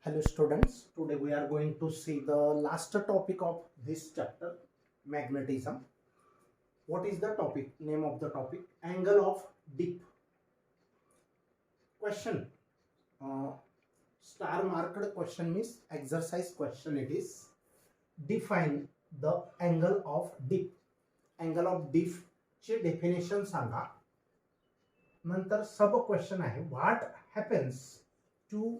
Hello students, today we are going to see the last topic of this chapter, magnetism. What is the topic? Name of the topic, angle of dip. Question, uh, star marked question means exercise question it is. Define the angle of dip. Angle of dip ची definition सांगा. नंतर sub question आहे, what happens to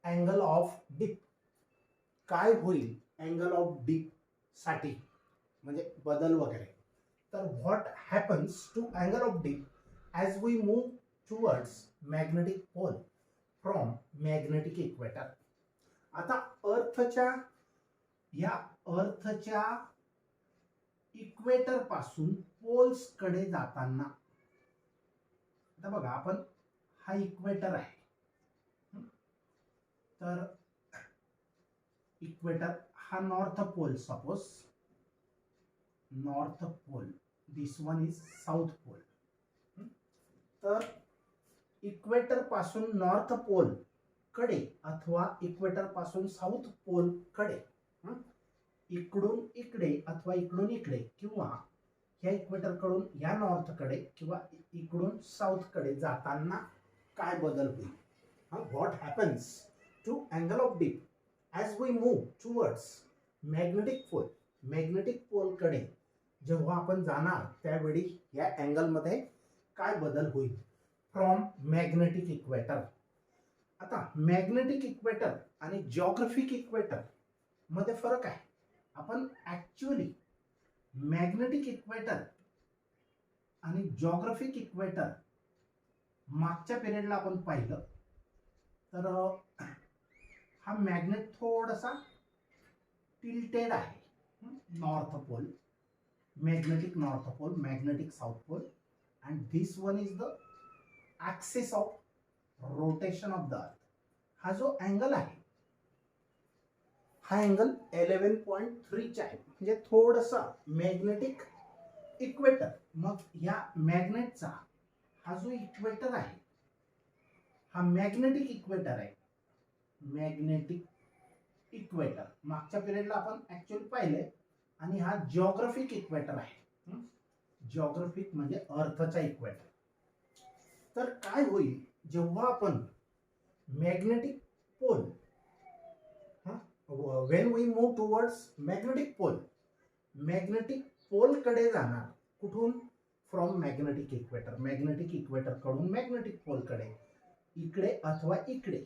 angle of dip. काय होईल angle of deep साठी, म्हणजे बदल वगैरे. तर what happens to angle of dip as we move towards magnetic pole from magnetic equator. आता अर्थच्या इक्वेटर पासून पोल्स कडे जाताना, आता बघा आपण हा इक्वेटर आहे, तर इक्वेटर हा north pole, suppose north pole, this one is south pole. तर इक्वेटर पासून नॉर्थ पोल कडे अथवा इक्वेटर पासून साउथ पोल कडे, इकडून इकडे अथवा इकडून इकडे, किंवा या इक्वेटर कडून या नॉर्थ कडे किंवा इकडून साउथ कडे जाताना काय बदल होईल. What happens to angle of dip as we move towards magnetic pole. Magnetic pole कडे जेव्हा आपण जाणार त्यावेळी या अँगल मध्ये काय बदल होईल फ्रॉम मॅग्नेटिक इक्वेटर. आता मॅग्नेटिक इक्वेटर आणि जिओग्राफिक इक्वेटर मध्ये फरक आहे. आपण ऍक्च्युअली मॅग्नेटिक इक्वेटर आणि जिओग्राफिक इक्वेटर मागच्या पिरियडला आपण पाहिलं, तर हा मॅग्नेट थोडासा टिल्टेड आहे. North pole, magnetic north pole, magnetic south pole, and this one is the axis of rotation of the earth. हा जो अँगल आहे हा अँगल 11.3 आहे, म्हणजे थोडासा मॅग्नेटिक इक्वेटर. मग या मॅग्नेटचा हा जो इक्वेटर आहे हा मॅग्नेटिक इक्वेटर आहे. मॅग्नेटिक इक्वेटर मागच्या पिरियडला आपण ऍक्च्युअली पाहिले, आणि हा जिओग्राफिक इक्वेटर आहे. जिओग्राफिक म्हणजे अर्थचा इक्वेटर. तर काय होईल जेव्हा आपण magnetic pole, when we move towards magnetic pole, magnetic pole कडे जाणार. कुठून? From magnetic equator. Magnetic equator कडून मॅग्नेटिक पोल कडे इकडे अथवा इकडे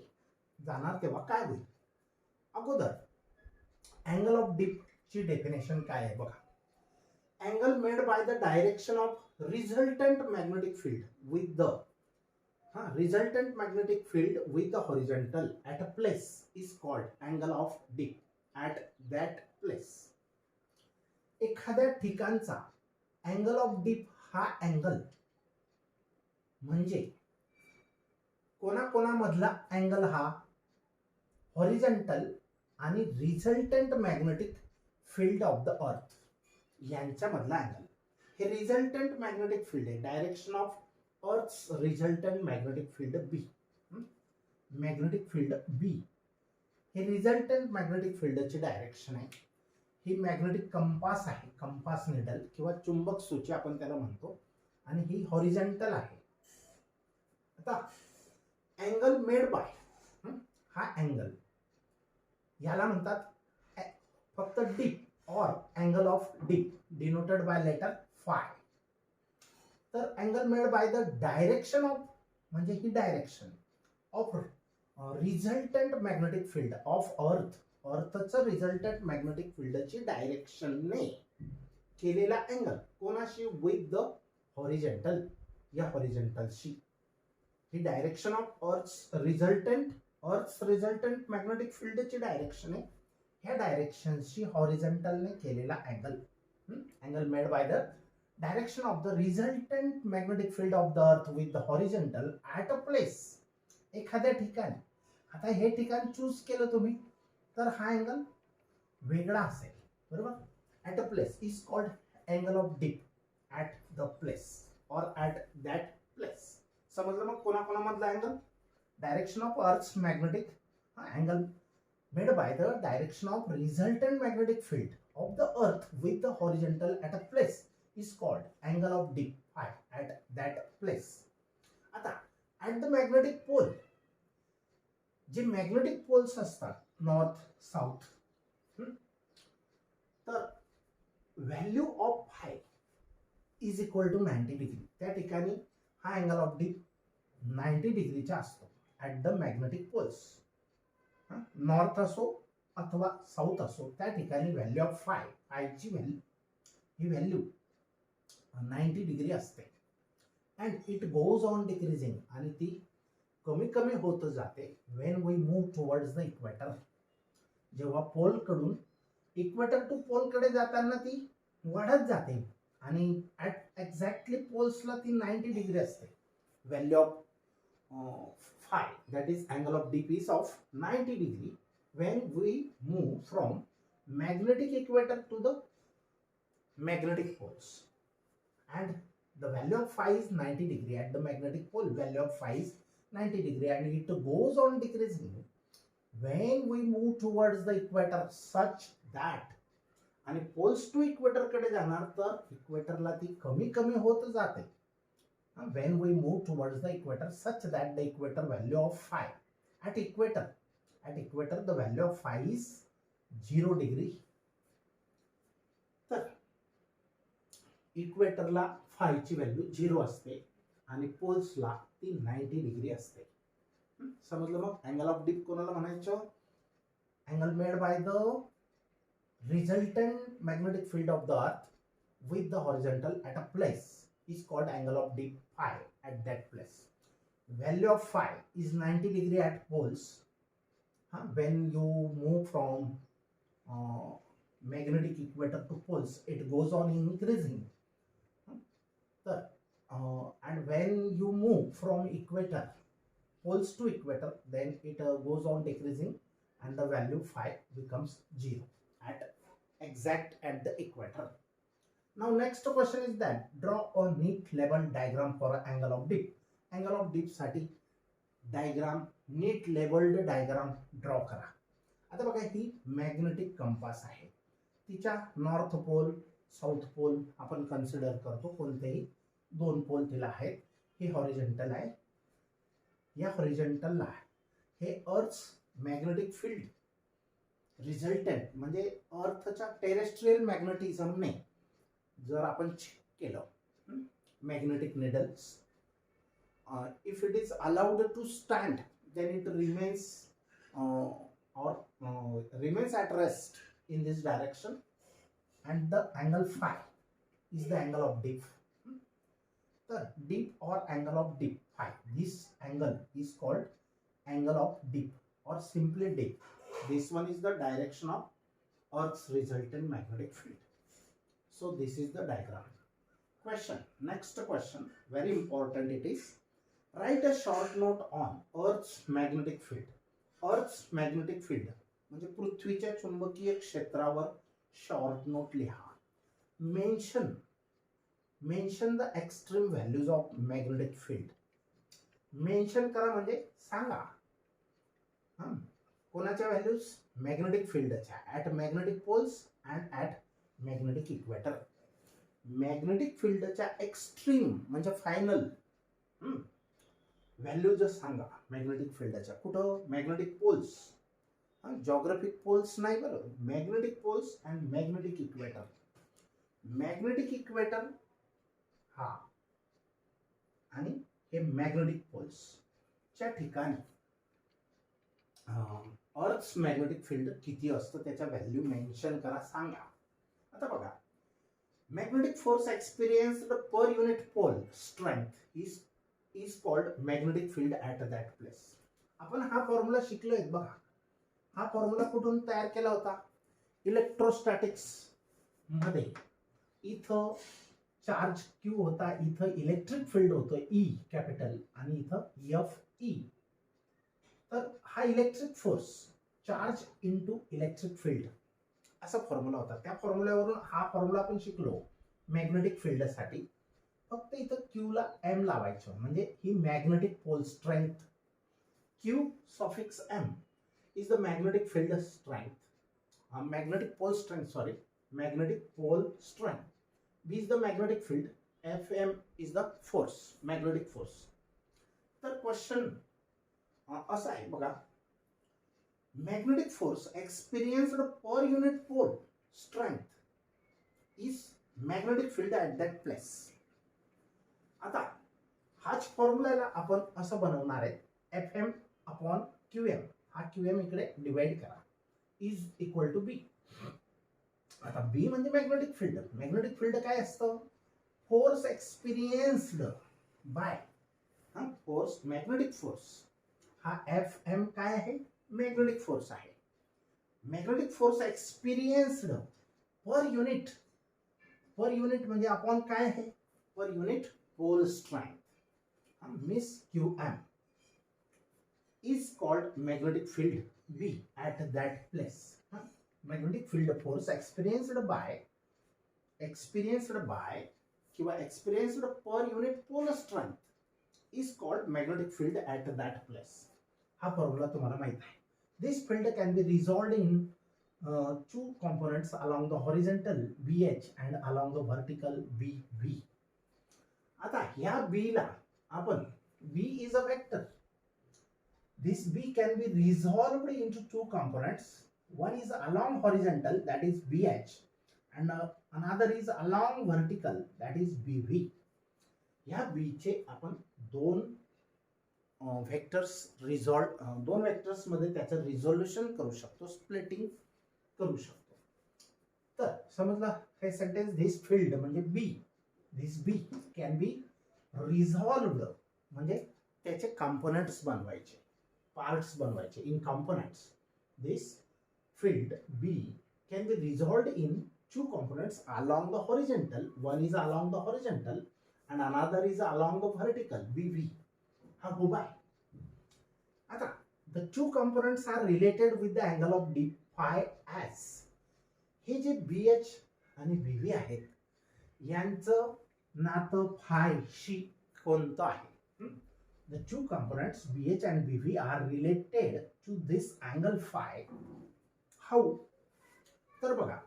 जाणार, तेव्हा काय होईल. अगोदर अँगल ऑफ डीप ची डेफिनेशन काय आहे बघा. Angle made by the direction of resultant magnetic field with the resultant magnetic field with the horizontal at a place is called angle of dip at that place. एखाद्या ठिकाणचा angle of dip हा angle म्हणजे कोणाकोणामधला angle हा horizontal आणि resultant magnetic field of the earth यांच्यामधला angle. हे resultant magnetic field आहे, direction of earth's resultant magnetic field B. Magnetic field B हे रिझल्टंट मॅग्नेटिक फील्डची डायरेक्शन आहे. ही मॅग्नेटिक कंपास आहे, कंपास निडल किंवा चुंबक सूची आपण त्याला म्हणतो, आणि ही हॉरिझॉन्टल आहे. आता अँगल मेड बाय, हा अँगल याला म्हणतात फक्त dip or angle of dip, denoted by letter phi. तर angle made by the direction of, म्हणजे ही direction of resultant magnetic field of earth, अर्थचं रिझल्टंट मॅग्नेटिक फील्डची डायरेक्शनने केलेला अँगल. कोणाशी? विथ द हॉरिझॉन्टल, या हॉरिझॉन्टलशी. ही direction of earth's resultant magnetic फील्डची डायरेक्शन आहे. ह्या डायरेक्शनशी हॉरिझॉन्टलने केलेला angle. Angle made by the direction of the resultant magnetic field of the earth with the horizontal at a place. एखाद्या ठिकाणी, आता हे ठिकाण चूज केलं तुम्ही तर हा अँगल वेगळा असेल, बरोबर. At a place is called angle of dip at the place or at that place. समजलं. मग कोणाकोणामधला अँगल? Direction of earth's magnetic angle made by the direction of resultant magnetic field of the earth with the horizontal at a place is called angle of dip phi at that place. आता at the magnetic pole जे magnetic poles असतात north south, तर value of phi is equal to 90 degree. त्या ठिकाणी हा angle of dip 90 डिग्रीचा असतो at the magnetic poles. North असो अथवा साऊथ असो त्या ठिकाणी व्हॅल्यू ऑफ फायची व्हॅल्यू 90 डिग्री असते. And it goes on decreasing आणि ती कमी कमी होत जाते when we move towards the equator. जेव्हा पोल कडून इक्वेटर टू पोल कडे जाताना ती वाढत जाते आणि ॲट एक्झॅक्टली पोल्सला ती 90 डिग्री असते. Value of phi, that is angle of dip is of 90 degree when we move from magnetic equator to the magnetic poles, and the value of phi is 90 degree at the magnetic pole. Value of phi is 90 degree and it goes on decreasing when we move towards the equator such that, आणि poles to equator कडे जाणार तर इक्वेटरला ती कमी कमी होत जाते when we move towards the equator such that the equator value of phi at equator the value of phi is 0 degree. तर इक्वेटरला phi ची व्हॅल्यू 0 असते आणि पोल्सला ती 90 डिग्री असते. समजलं? मग अँगल ऑफ डिप कोणाला म्हणायचं? Angle made by the resultant magnetic field of the earth with the horizontal at a place is called angle of dip phi at that place. Value of phi is 90 degree at poles. When you move from magnetic equator to poles, it goes on increasing. And when you move from equator, poles to equator, then it goes on decreasing and the value phi becomes 0 at the equator. Now next question is that draw a neat level diagram for an angle of dip. Angle of dip साठी diagram, नीट levelled diagram draw करा. आता बघा ही magnetic compass आहे. तिच्या north pole south pole आपण consider करतो. कोणतेही 2 pole तिला आहेत. हे हॉरिझॉन्टल आहे. या हॉरिझॉन्टलला हे अर्थ्स मॅग्नेटिक फील्ड रिझल्टंट म्हणजे अर्थच्या टेरेस्ट्रियल मॅग्नेटिझमने जर आपण चेक केलं magnetic needles, if it is allowed to stand then it remains remains at rest in this direction, and the angle phi is the angle of dip. The dip or angle of dip phi, this angle is called angle of dip or simply dip. This one is the direction of Earth's resultant magnetic field. So this is the diagram. Question. Next question, very important it is. Write a short note on Earth's magnetic field. Earth's magnetic field म्हणजे पृथ्वीच्या चुंबकीय क्षेत्रावर short note लिहा. Mention the extreme values of magnetic field. Mention करा म्हणजे सांगा. कोणाच्या values? Magnetic फील्डच्या at magnetic poles and at magnetic equator. Magnetic फील्डच्या एक्स्ट्रीम म्हणजे फायनल व्हॅल्यूज सांगा मॅग्नेटिक फील्डच्या. कुठं? Magnetic poles. जॉग्राफिक पोल्स नाही बरं, magnetic poles and magnetic equator. Magnetic equator हा आणि हे मॅग्नेटिक पोल्सच्या ठिकाणी अर्थ्स मॅग्नेटिक फील्ड किती असतं त्याच्या व्हॅल्यू मेन्शन करा, सांगा. आता बघा, magnetic force experienced per unit pole strength is called magnetic field at that place. आपण हा फॉर्म्युला शिकलोय बघा. हा फॉर्म्युला कुठून तयार केला होता? इलेक्ट्रोस्टॅटिक्स मध्ये. इथं चार्ज क्यू होता, इथं इलेक्ट्रिक फील्ड होतं ई कॅपिटल आणि इथं एफ ई. तर हा electric force charge into electric field असा फॉर्म्युला होता. त्या फॉर्म्युल्यावरून हा फॉर्म्युला आपण शिकलो मॅग्नेटिक फील्डसाठी. फक्त इथं क्यू ला एम लावायचं म्हणजे ही magnetic pole strength. Q suffix M is the magnetic field strength, magnetic pole strength, sorry, magnetic pole strength. B is the magnetic field, Fm is the force, magnetic force. तर question असा आहे बघा, magnetic force experienced per unit pole strength is magnetic field at that place. आता हाच formula आपण असं बनवणार आहे, Fm अपॉन Qm, हा Qm इकडे डिवाइड करा, इज इक्वल टू बी. आता बी म्हणजे मॅग्नेटिक फील्ड. मॅग्नेटिक फील्ड काय असतं, force experienced by, force magnetic force, हा Fm काय आहे, मॅग्नेटिक फोर्स आहे. Magnetic force experienced per unit, per unit म्हणजे अपॉन काय आहे, पर युनिट पोल स्ट्रेंथ, मिस Qm is called magnetic field B at that place. Magnetic field force experienced by किंवा experienced per unit pole strength is called magnetic field at that place. हा formula तुम्हाला माहित आहे. This field can be resolved in two components along the horizontal BH and along the vertical BV. आता ह्या B ला आपण, B is a vector. This B can be resolved into two components. One is along horizontal, that is BH, and another is along vertical, that is BV. या B चे आपण दोन vectors दोन vectors मध्ये त्याचं resolution करू शकतो, splitting करू शकतो. तर समजला हे सेंटेन्स, धिस फील्ड म्हणजे B, this B can be resolved म्हणजे त्याचे कंपोनेंट्स बनवायचे, parts बनवायचे, in components. This field B can be resolved in two components along the horizontal. One is along the horizontal and another is along the vertical, BV. हा go by. आता the two components are related with the angle of d phi s. हे जे BH आणि BV आहेत यांचं नातं phi शी कोणतं आहे? The two components BH and BV are related to this angle phi. How? तर बघा,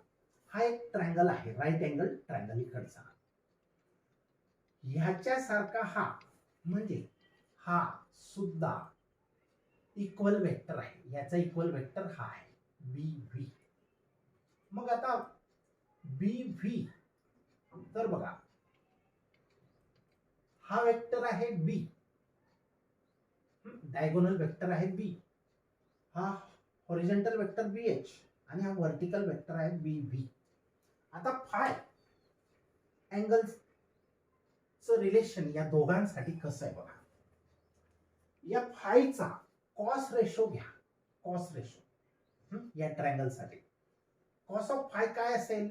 हा एक ट्रायंगल आहे, राईट अँगल ट्रायंगल इकडचा, ह्याच्यासारखा हा, म्हणजे हा सुद्धा इक्वल वेक्टर आहे, याचा इक्वल वेक्टर हा आहे BV. मग आता BV, तर बघा हा वेक्टर आहे B, डायगोनल वेक्टर आहे B, हा हॉरिझॉन्टल वेक्टर BH आणि हा व्हर्टिकल वेक्टर आहे BV. आता फाय अँगलचं रिलेशन या दोघांसाठी कसं आहे बघा, या फायचा कॉस रेशो घ्या, कॉस रेशो या ट्रायंगलसाठी. कॉस ऑफ फाय काय असेल,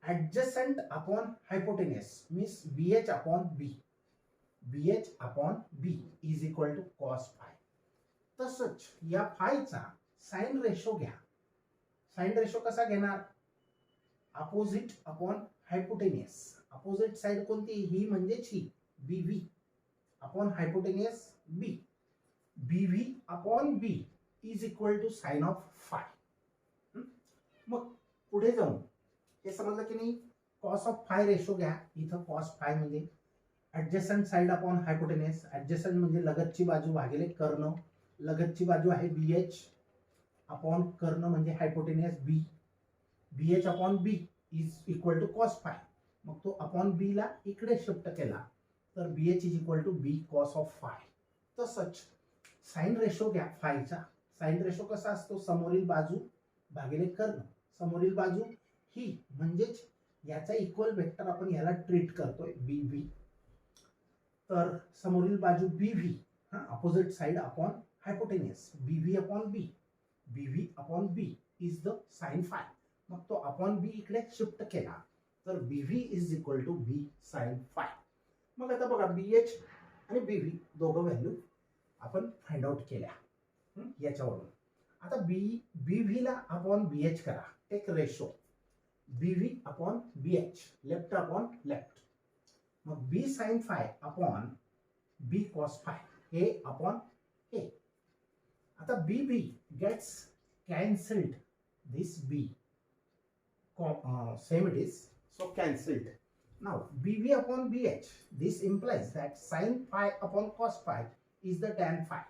adjacent upon hypotenuse, means BH upon B, BH upon B is equal to cos phi. तसंच या फायचा साइन रेशो घ्या. साइन रेशो कसा घेणार, opposite upon hypotenuse. Opposite side कोणती, ही म्हणजेच ही BV upon hypotenuse B, BV upon B is equal to sine of phi. मग पुढे जाऊन हे समजलं की नाही, कॉस ऑफ फाय रेशो घ्या. इथं कॉस फाय म्हणजे ऍडजसंट साइड अपॉन हायपोटेन्यूस, ऍडजसंट म्हणजे लगतची बाजू भागिले कर्ण, लगतची बाजू आहे BH अपॉन कर्ण म्हणजे hypotenuse B, BH upon B is equal to cos phi. मग तो अपॉन B ला इकडे शिफ्ट केला तर BH is equal to B cos of phi. तसंच साइन रेशो घ्या फायचा. साइन रेशो कसा असतो, समोरील बाजू भागिले कर्ण. समोरील बाजू ही म्हणजेच याचा इक्वल वेक्टर आपण याला ट्रीट करतोय BV. तर समोरील बाजू BV, opposite side upon hypotenuse, BV upon B, BV upon B is the sine phi. मग तो अपॉन B इकडे शिफ्ट केला तर BV is equal to B sine phi. मग आता बघा BH आणि BV दोघं व्हॅल्यू आपण फाइंड आउट केल्या याच्यावरून. आता BV ला अपॉन BH करा, एक ratio BV upon BH, left upon left. मग B sine phi upon B cos phi, हे अपॉन हे. आता BB gets cancelled, this B same it is, so cancelled. Now BB upon BH, this implies that sin phi upon cos phi is the tan phi.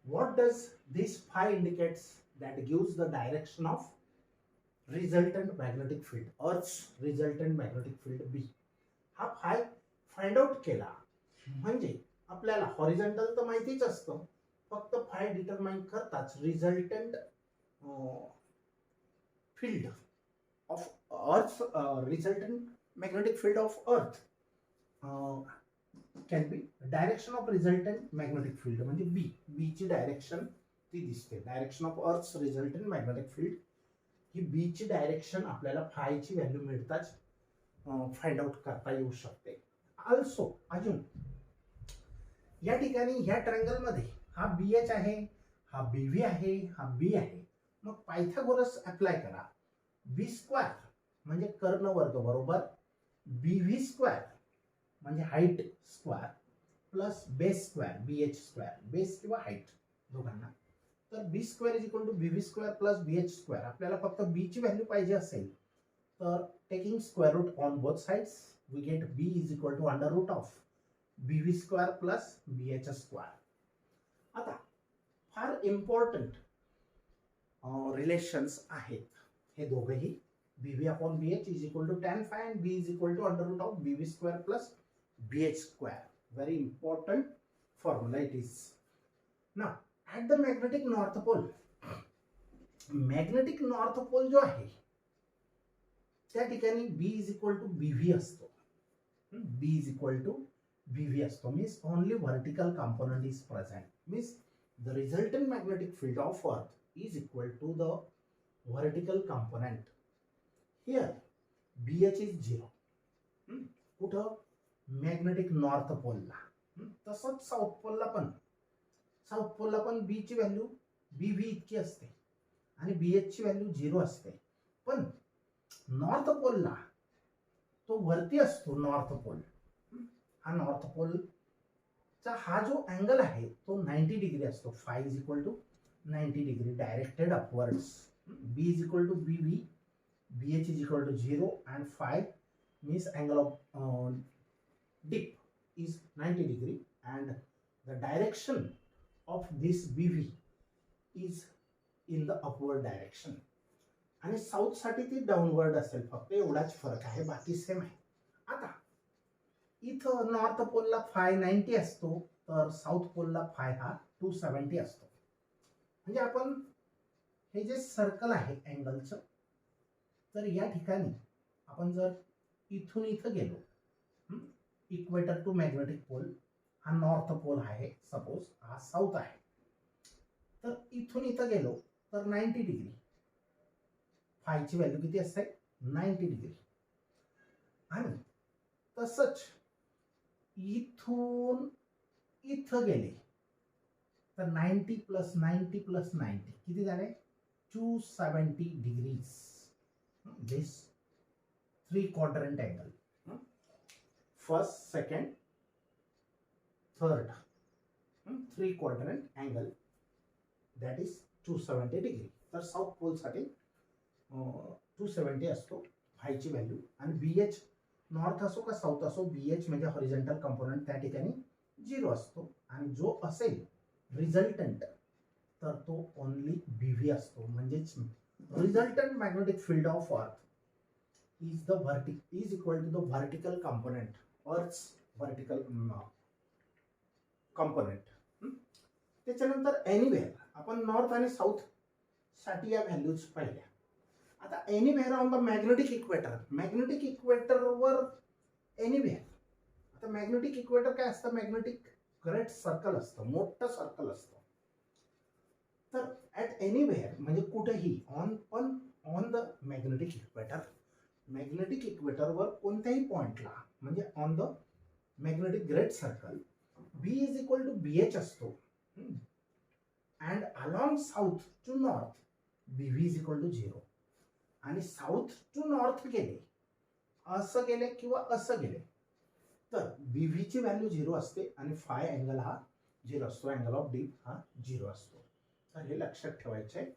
What does this phi indicates? That gives the direction of resultant magnetic field, Earth's resultant magnetic field B. हा phi find out केला म्हणजे आपल्याला horizontal तर माहितीच असतं, फक्त phi determine करताच resultant field of Earth's resultant magnetic field of Earth can be direction of resultant magnetic field म्हणजे B ची डायरेक्शन ती दिसते. Direction of Earth's resultant magnetic field he B ची डायरेक्शन आपल्याला phi ची व्हॅल्यू मिळताच find out करता येऊ शकते. ऑल्सो अजून या ठिकाणी ह्या ट्रायंगल मध्ये हा BH आहे, हा BV आहे, हा B आहे. मग पायथागोरस अप्लाय करा. B स्क्वेअर म्हणजे कर्ण वर्ग बरोबर BV स्क्वेअर म्हणजे height square plus base square BH square, base किंवा हाईट दोघांना. तर B square is equal to BV square plus BH square. आपल्याला फक्त B ची व्हॅल्यू पाहिजे असेल तर taking square root on both sides we get B is equal to under root of BV square plus BH square. आता फार important relations आहेत हे दोघेही. BV upon BH is equal to tan phi and B is equal to under root of BV square plus BH square. Very important formula it is. Now at the magnetic north pole, magnetic north pole जो आहे त्या ठिकाणी B is equal to BV असतो. B is equal to BV असतो, means only vertical component is present, means the resultant magnetic field of Earth is equal to the vertical component. Here BH is 0. कुठं magnetic north पोलला. तसंच south पोलला पण B ची value BV इतकी असते आणि BH ची व्हॅल्यू 0 असते. पण नॉर्थ पोलला तो वरती असतो. नॉर्थ पोल हा नॉर्थ पोलचा हा जो अँगल आहे तो 90 डिग्री असतो. Phi is equal to 90 degree directed upwards. B is equal to BV, BH is equal to 0 and phi means angle of dip is 90 degree and the direction of this BV is in the upward direction. आणि south साठी ती downward असेल, फक्त एवढाच फरक आहे, बाकी same आहे. आता इथं नॉर्थ पोलला फाय 90 असतो तर साऊथ पोलला फाय हा 270 असतो. म्हणजे आपण हे जे सर्कल आहे अँगलचं, तर या ठिकाणी आपण जर इथून इथं गेलो, इक्वेटर टू मॅग्नेटिक पोल हा नॉर्थ पोल आहे, सपोज हा साऊथ आहे, तर इथून इथं गेलो तर 90 डिग्री फायची व्हॅल्यू किती असते 90 डिग्री. आणि तसंच इथून इथं गेले तर 90 प्लस 90 प्लस 90 किती झाले 270 degrees. This 3 quadrant angle, first, second, third, 3 quadrant angle, that is 270 degree. तर साऊथ पोल साठी 270 असतो फायची व्हॅल्यू. आणि BH नॉर्थ असो का साऊथ असो, BH म्हणजे हॉरिझॉन्टल कंपोनंट त्या ठिकाणी 0 असतो. आणि जो असेल रिझल्टंट तर तो ओनली BV असतो. म्हणजेच रिझल्टंट मॅग्नेटिक फील्ड ऑफ अर्थ is equal to the vertical component, Earth's vertical component. त्याच्यानंतर एनिवेअर आपण नॉर्थ आणि साऊथ साठी या व्हॅल्यूज पाहिल्या. आता anywhere on the magnetic equator वर एनिवेअर. आता मॅग्नेटिक इक्वेटर काय असतं, मॅग्नेटिक ग्रेट सर्कल असतं, मोठं सर्कल असतं. तर ऍट एनिवेअर म्हणजे कुठेही ऑन द मॅग्नेटिक इक्वेटरवर कोणत्याही पॉइंटला म्हणजे on the magnetic great circle B is equal to BH असतो. And along south to north BV is equal to 0. आणि साऊथ टू नॉर्थ गेले, असं गेले किंवा असं गेले तर BV ची व्हॅल्यू 0 असते आणि फाय अँगल हा झिरो असतो, अँगल ऑफ डी हा झिरो असतो. तर हे लक्षात ठेवायचं आहे.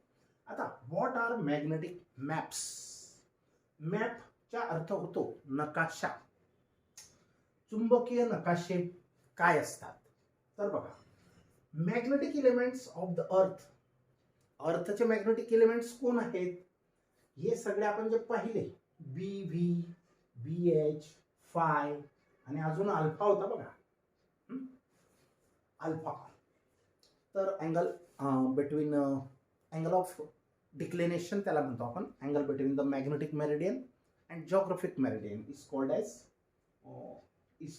आता व्हॉट आर मॅग्नेटिक मॅप्स? मॅपचा अर्थ होतो नकाशा. चुंबकीय नकाशे काय असतात? तर बघा, मॅग्नेटिक एलिमेंट्स ऑफ द अर्थ. अर्थचे मॅग्नेटिक एलिमेंट्स कोण आहेत? हे सगळे आपण जे पाहिले, B V, B H, phi आणि अजून अल्फा होता बघा, अल्फा. तर angle between angle of declination त्याला म्हणतो आपण. Angle between the magnetic meridian and geographic meridian is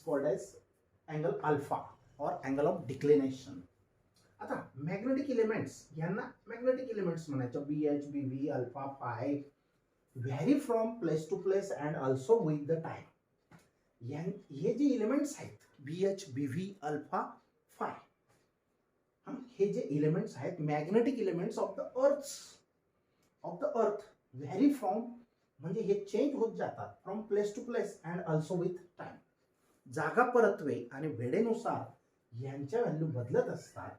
called as angle alpha और अँगल ऑफ डिक्लिनेशन. आता मॅग्नेटिक एलिमेंट्स यांना मॅग्नेटिक एलिमेंट्स म्हणायचं. B H, B V, alpha, phi vary from place to place and also with the time. हे जे elements आहेत, B H, B V, alpha, phi, हे जे elements आहेत magnetic elements of the earth vary from, म्हणजे हे change होत जातात from place to place and also with time. जागा परत्वे आणि वेळेनुसार यांच्या व्हॅल्यू बदलत असतात.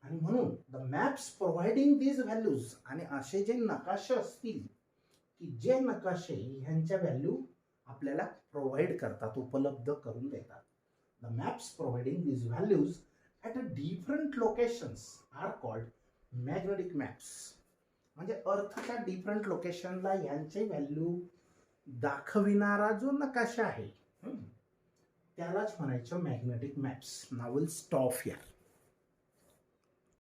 आणि म्हणून the maps providing these values, आणि असे जे नकाशे असतील की जे नकाशे ह्यांच्या व्हॅल्यू आपल्याला प्रोव्हाइड करतात, उपलब्ध करून देतात. The maps providing these values at a different locations are called magnetic maps. म्हणजे अर्थच्या डिफरंट लोकेशनला यांचे व्हॅल्यू दाखविणारा जो नकाशा आहे त्यालाच म्हणायचं magnetic maps. Now will stop here.